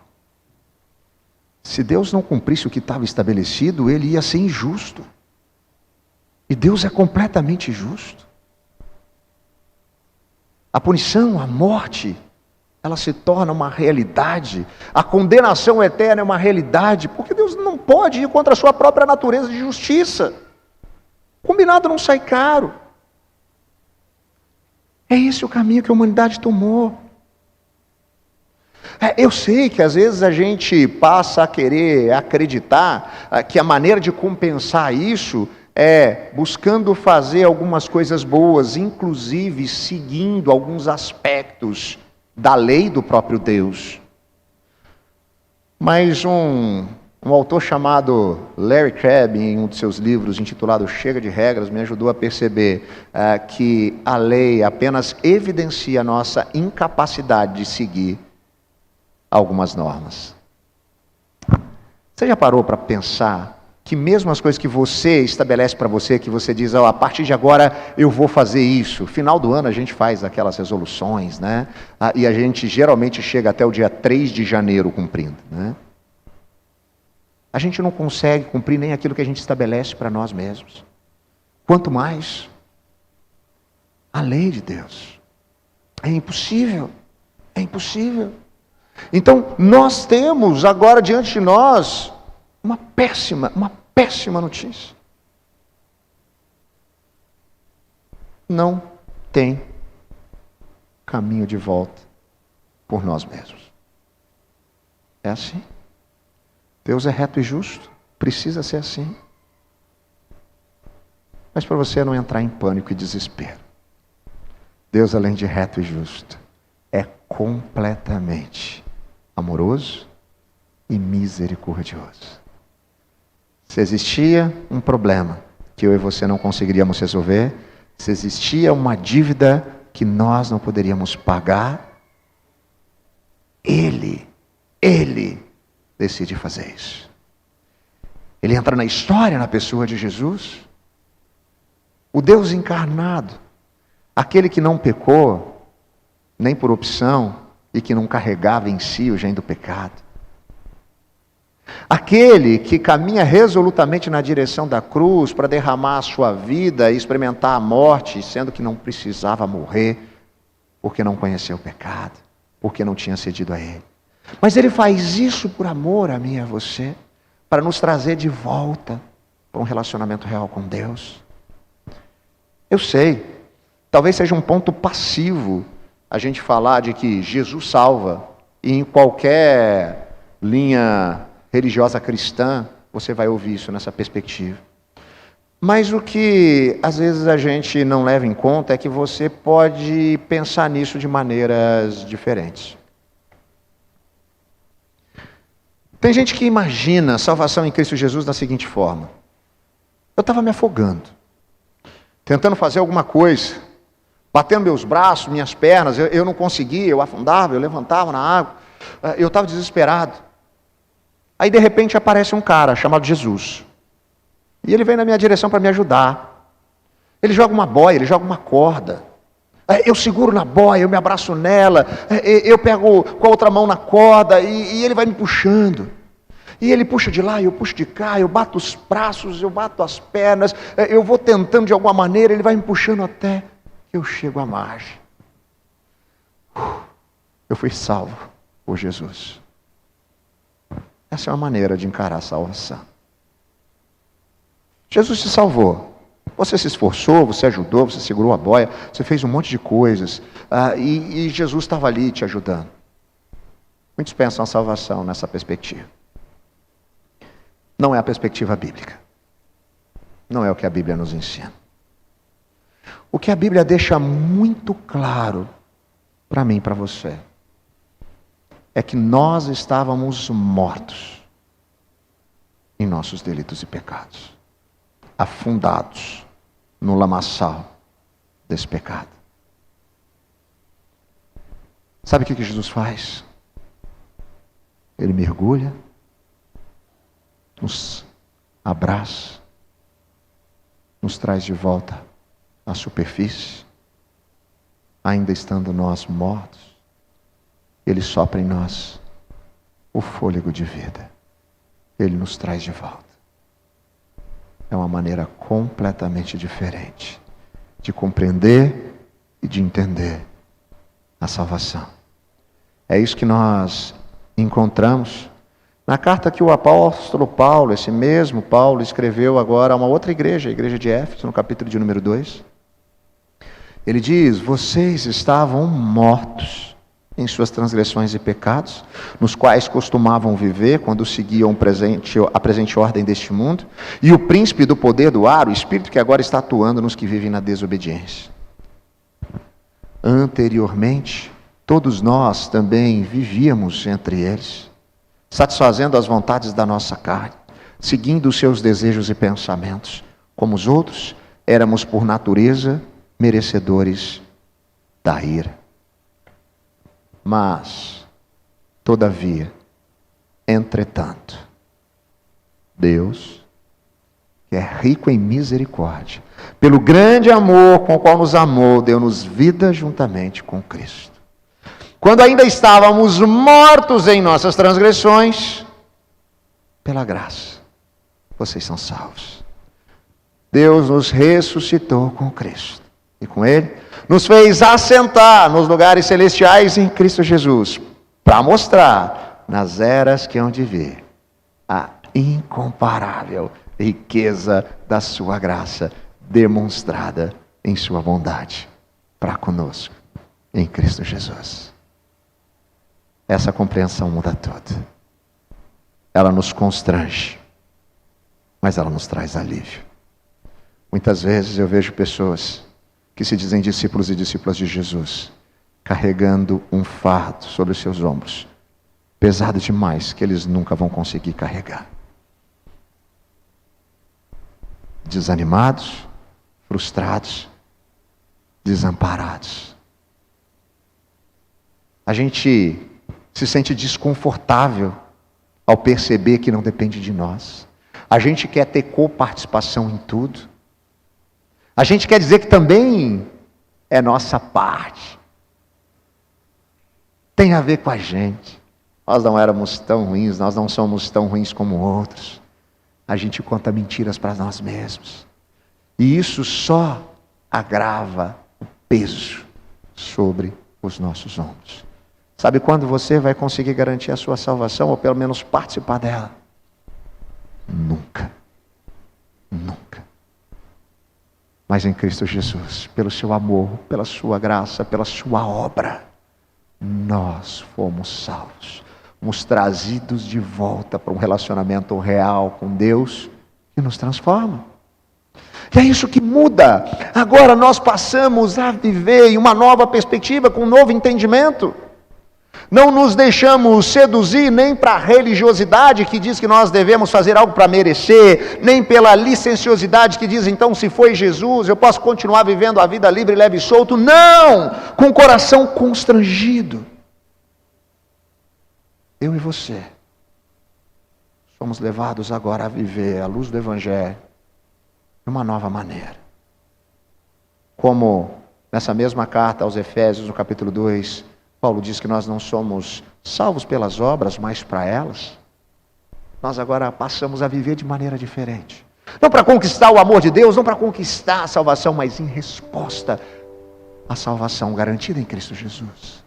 Se Deus não cumprisse o que estava estabelecido, ele ia ser injusto. E Deus é completamente justo. A punição, a morte, ela se torna uma realidade. A condenação eterna é uma realidade, porque Deus não pode ir contra a sua própria natureza de justiça. Combinado não sai caro. É esse o caminho que a humanidade tomou. Eu sei que às vezes a gente passa a querer acreditar que a maneira de compensar isso é buscando fazer algumas coisas boas, inclusive seguindo alguns aspectos da lei do próprio Deus. Mas um autor chamado Larry Crabb, em um de seus livros intitulado Chega de Regras, me ajudou a perceber que a lei apenas evidencia a nossa incapacidade de seguir algumas normas. Você já parou para pensar que mesmo as coisas que você estabelece para você, que você diz, a partir de agora eu vou fazer isso. Final do ano a gente faz aquelas resoluções, né? E a gente geralmente chega até o dia 3 de janeiro cumprindo, né? A gente não consegue cumprir nem aquilo que a gente estabelece para nós mesmos. Quanto mais a lei de Deus. É impossível. É impossível. Então, nós temos agora diante de nós uma péssima notícia. Não tem caminho de volta por nós mesmos. É assim. Deus é reto e justo, precisa ser assim. Mas para você não entrar em pânico e desespero, Deus, além de reto e justo, é completamente amoroso e misericordioso. Se existia um problema que eu e você não conseguiríamos resolver, se existia uma dívida que nós não poderíamos pagar, Ele decide fazer isso. Ele entra na história na pessoa de Jesus, o Deus encarnado, aquele que não pecou, nem por opção, e que não carregava em si o gene do pecado. Aquele que caminha resolutamente na direção da cruz para derramar a sua vida e experimentar a morte, sendo que não precisava morrer, porque não conheceu o pecado, porque não tinha cedido a Ele. Mas Ele faz isso por amor a mim e a você, para nos trazer de volta para um relacionamento real com Deus. Eu sei, talvez seja um ponto passivo a gente falar de que Jesus salva, e em qualquer linha religiosa cristã, você vai ouvir isso nessa perspectiva. Mas o que às vezes a gente não leva em conta é que você pode pensar nisso de maneiras diferentes. Tem gente que imagina a salvação em Cristo Jesus da seguinte forma: eu estava me afogando, tentando fazer alguma coisa, batendo meus braços, minhas pernas, eu não conseguia, eu afundava, eu levantava na água, eu estava desesperado. Aí de repente aparece um cara chamado Jesus, e ele vem na minha direção para me ajudar. Ele joga uma boia, ele joga uma corda, eu seguro na boia, eu me abraço nela, eu pego com a outra mão na corda, e ele vai me puxando. E ele puxa de lá, eu puxo de cá, eu bato os braços, eu bato as pernas, eu vou tentando de alguma maneira, ele vai me puxando até que eu chego à margem. Eu fui salvo por Jesus. Essa é uma maneira de encarar a salvação. Jesus te salvou. Você se esforçou, você ajudou, você segurou a boia, você fez um monte de coisas, e Jesus estava ali te ajudando. Muitos pensam a salvação nessa perspectiva. Não é a perspectiva bíblica. Não é o que a Bíblia nos ensina. O que a Bíblia deixa muito claro para mim e para você é que nós estávamos mortos em nossos delitos e pecados, afundados no lamaçal desse pecado. Sabe o que Jesus faz? Ele mergulha, nos abraça, nos traz de volta à superfície, ainda estando nós mortos. Ele sopra em nós o fôlego de vida. Ele nos traz de volta. É uma maneira completamente diferente de compreender e de entender a salvação. É isso que nós encontramos na carta que o apóstolo Paulo, esse mesmo Paulo, escreveu agora a uma outra igreja, a igreja de Éfeso, no capítulo de número 2. Ele diz: vocês estavam mortos em suas transgressões e pecados, nos quais costumavam viver quando seguiam a presente ordem deste mundo, e o príncipe do poder do ar, o espírito que agora está atuando nos que vivem na desobediência. Anteriormente, todos nós também vivíamos entre eles, satisfazendo as vontades da nossa carne, seguindo os seus desejos e pensamentos. Como os outros, éramos por natureza merecedores da ira. Mas, todavia, entretanto, Deus, que é rico em misericórdia, pelo grande amor com o qual nos amou, deu-nos vida juntamente com Cristo. Quando ainda estávamos mortos em nossas transgressões, pela graça, vocês são salvos. Deus nos ressuscitou com Cristo, e com Ele nos fez assentar nos lugares celestiais em Cristo Jesus, para mostrar nas eras que hão de vir a incomparável riqueza da sua graça, demonstrada em sua bondade para conosco em Cristo Jesus. Essa compreensão muda tudo. Ela nos constrange, mas ela nos traz alívio. Muitas vezes eu vejo pessoas que se dizem discípulos e discípulas de Jesus, carregando um fardo sobre os seus ombros, pesado demais, que eles nunca vão conseguir carregar. Desanimados, frustrados, desamparados. A gente se sente desconfortável ao perceber que não depende de nós. A gente quer ter coparticipação em tudo. A gente quer dizer que também é nossa parte. Tem a ver com a gente. Nós não éramos tão ruins, nós não somos tão ruins como outros. A gente conta mentiras para nós mesmos. E isso só agrava o peso sobre os nossos ombros. Sabe quando você vai conseguir garantir a sua salvação, ou pelo menos participar dela? Nunca. Nunca. Mas em Cristo Jesus, pelo seu amor, pela sua graça, pela sua obra, nós fomos salvos. Fomos trazidos de volta para um relacionamento real com Deus que nos transforma. E é isso que muda. Agora nós passamos a viver em uma nova perspectiva, com um novo entendimento. Não nos deixamos seduzir nem para a religiosidade que diz que nós devemos fazer algo para merecer, nem pela licenciosidade que diz, então, se foi Jesus, eu posso continuar vivendo a vida livre, leve e solto. Não! Com o coração constrangido. Eu e você somos levados agora a viver à luz do Evangelho de uma nova maneira. Como nessa mesma carta aos Efésios, no capítulo 2, Paulo diz que nós não somos salvos pelas obras, mas para elas. Nós agora passamos a viver de maneira diferente. Não para conquistar o amor de Deus, não para conquistar a salvação, mas em resposta à salvação garantida em Cristo Jesus.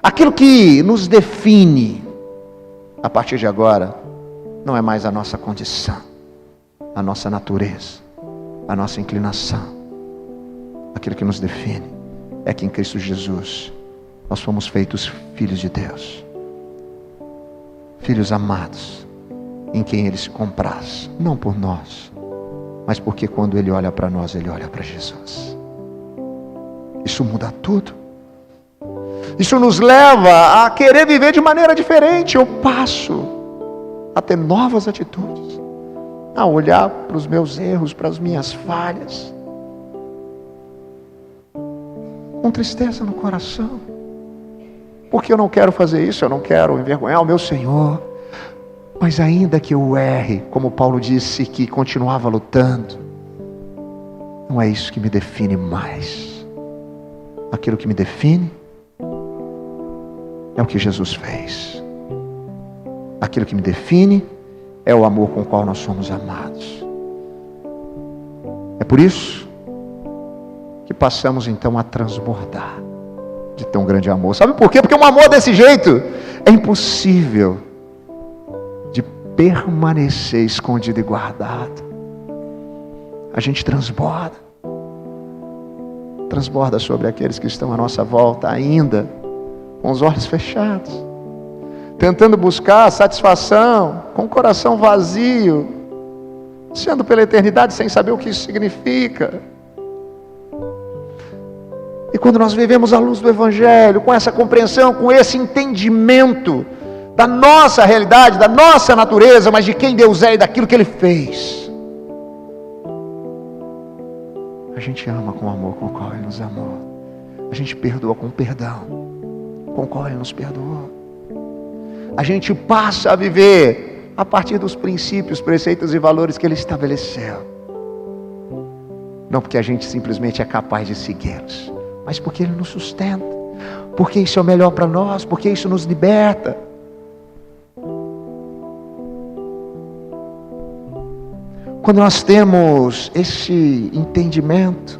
Aquilo que nos define, a partir de agora, não é mais a nossa condição, a nossa natureza, a nossa inclinação. Aquilo que nos define é que em Cristo Jesus nós fomos feitos filhos de Deus, filhos amados, em quem Ele se compraz, não por nós, mas porque quando Ele olha para nós, Ele olha para Jesus. Isso muda tudo. Isso nos leva a querer viver de maneira diferente. Eu passo a ter novas atitudes, a olhar para os meus erros, para as minhas falhas, com tristeza no coração. Porque eu não quero fazer isso, eu não quero envergonhar o meu Senhor. Mas ainda que eu erre, como Paulo disse que continuava lutando, não é isso que me define mais. Aquilo que me define é o que Jesus fez. Aquilo que me define é o amor com o qual nós somos amados. É por isso que passamos então a transbordar de tão grande amor. Sabe por quê? Porque um amor desse jeito é impossível de permanecer escondido e guardado. A gente transborda sobre aqueles que estão à nossa volta ainda com os olhos fechados, tentando buscar satisfação com o coração vazio, sendo pela eternidade sem saber o que isso significa. E quando nós vivemos à luz do Evangelho, com essa compreensão, com esse entendimento da nossa realidade, da nossa natureza, mas de quem Deus é e daquilo que Ele fez, a gente ama com o amor com o qual Ele nos amou. A gente perdoa com o perdão com o qual Ele nos perdoou. A gente passa a viver a partir dos princípios, preceitos e valores que Ele estabeleceu. Não porque a gente simplesmente é capaz de segui-los, mas porque Ele nos sustenta, porque isso é o melhor para nós, porque isso nos liberta. Quando nós temos esse entendimento,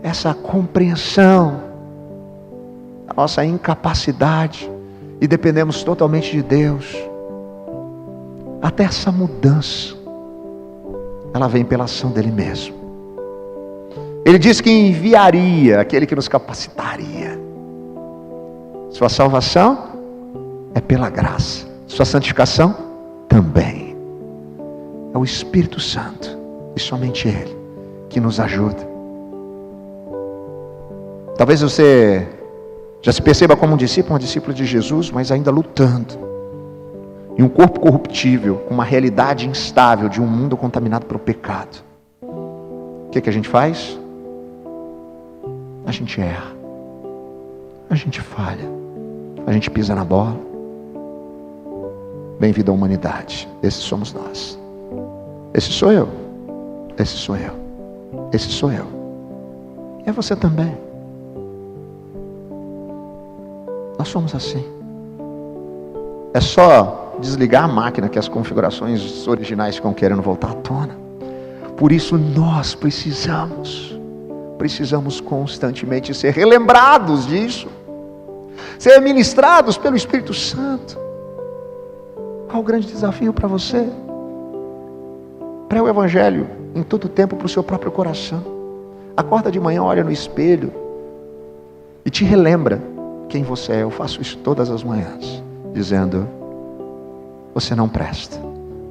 essa compreensão da nossa incapacidade e dependemos totalmente de Deus, até essa mudança, ela vem pela ação dEle mesmo. Ele disse que enviaria aquele que nos capacitaria. Sua salvação é pela graça, sua santificação também. É o Espírito Santo, e somente Ele, que nos ajuda. Talvez você já se perceba como um discípulo de Jesus, mas ainda lutando em um corpo corruptível, com uma realidade instável de um mundo contaminado pelo pecado. O que a gente faz? A gente erra, a gente falha, a gente pisa na bola. Bem-vindo à humanidade. Esse somos nós. Esse sou eu. Esse sou eu. Esse sou eu. E é você também. Nós somos assim. É só desligar a máquina que as configurações originais ficam querendo voltar à tona. Por isso nós precisamos constantemente ser relembrados disso, ser ministrados pelo Espírito Santo. Qual o grande desafio para você? Prega o Evangelho em todo tempo para o seu próprio coração. Acorda de manhã, olha no espelho e te relembra quem você é. Eu faço isso todas as manhãs, dizendo: você não presta,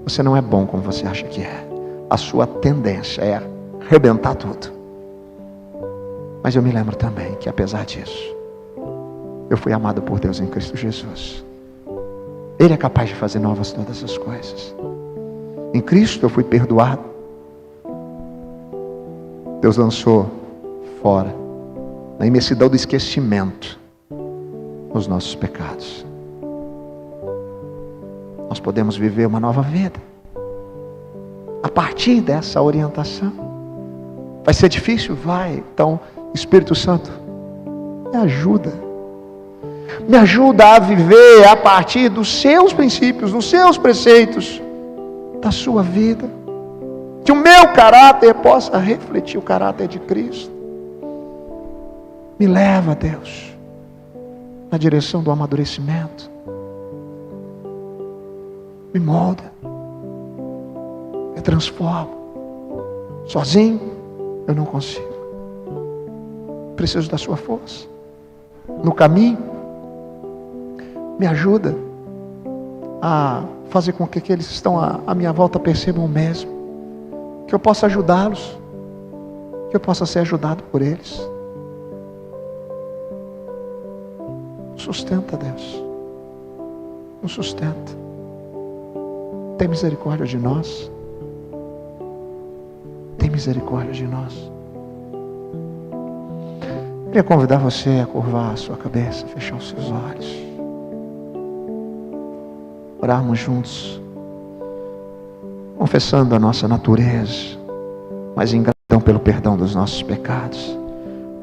você não é bom como você acha que é. A sua tendência é arrebentar tudo. Mas eu me lembro também que apesar disso, eu fui amado por Deus em Cristo Jesus. Ele é capaz de fazer novas todas as coisas. Em Cristo eu fui perdoado. Deus lançou fora, na imensidão do esquecimento, os nossos pecados. Nós podemos viver uma nova vida a partir dessa orientação. Vai ser difícil? Vai. Então, Espírito Santo, me ajuda. Me ajuda a viver a partir dos seus princípios, dos seus preceitos, da sua vida. Que o meu caráter possa refletir o caráter de Cristo. Me leva, Deus, na direção do amadurecimento. Me molda. Me transforma. Sozinho eu não consigo. Preciso da sua força. No caminho, me ajuda a fazer com que aqueles que estão à minha volta percebam o mesmo. Que eu possa ajudá-los. Que eu possa ser ajudado por eles. Sustenta, Deus. Nos sustenta. Tem misericórdia de nós. Tem misericórdia de nós. Queria convidar você a curvar a sua cabeça, fechar os seus olhos. Orarmos juntos, confessando a nossa natureza, mas em gratidão pelo perdão dos nossos pecados,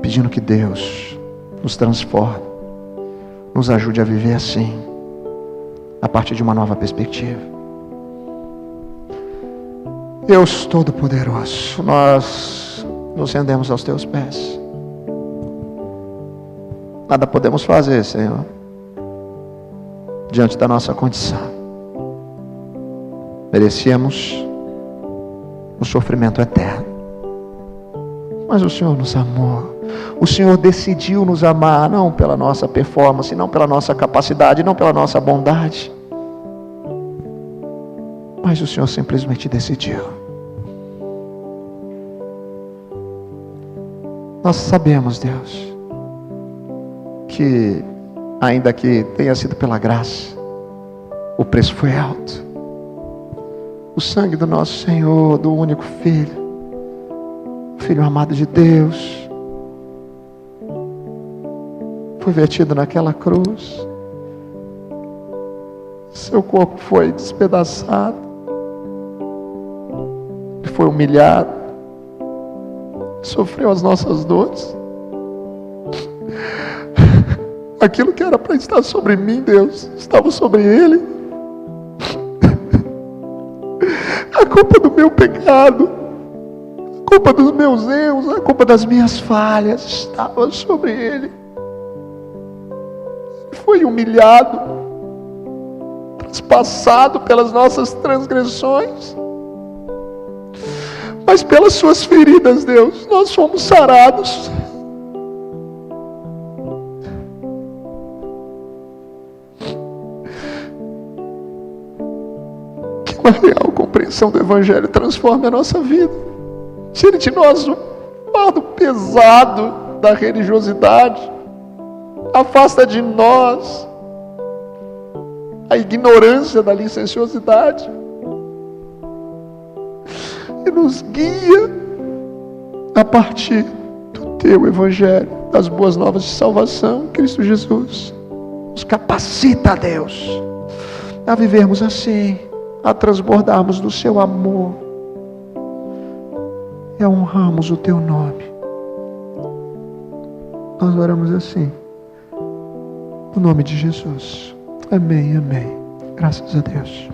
pedindo que Deus nos transforme, nos ajude a viver assim, a partir de uma nova perspectiva. Deus Todo-Poderoso, nós nos rendemos aos teus pés. Nada podemos fazer, Senhor, diante da nossa condição. Merecíamos o sofrimento eterno, mas o Senhor nos amou. O Senhor decidiu nos amar, não pela nossa performance, não pela nossa capacidade, não pela nossa bondade, mas o Senhor simplesmente decidiu. Nós sabemos, Deus, que ainda que tenha sido pela graça, o preço foi alto. O sangue do nosso Senhor, do único Filho, Filho amado de Deus, foi vertido naquela cruz. Seu corpo foi despedaçado, ele foi humilhado, sofreu as nossas dores. Aquilo que era para estar sobre mim, Deus, estava sobre Ele. A culpa do meu pecado, a culpa dos meus erros, a culpa das minhas falhas estava sobre Ele. Foi humilhado, traspassado pelas nossas transgressões, mas pelas suas feridas, Deus, nós fomos sarados. A real compreensão do Evangelho transforme a nossa vida. Tire de nós o fardo pesado da religiosidade. Afasta de nós a ignorância da licenciosidade. E nos guia a partir do Teu Evangelho, das boas novas de salvação em Cristo Jesus. Nos capacita, Deus, a vivermos assim, a transbordarmos do Seu amor e a honrarmos o Teu nome. Nós oramos assim, no nome de Jesus. Amém, amém. Graças a Deus.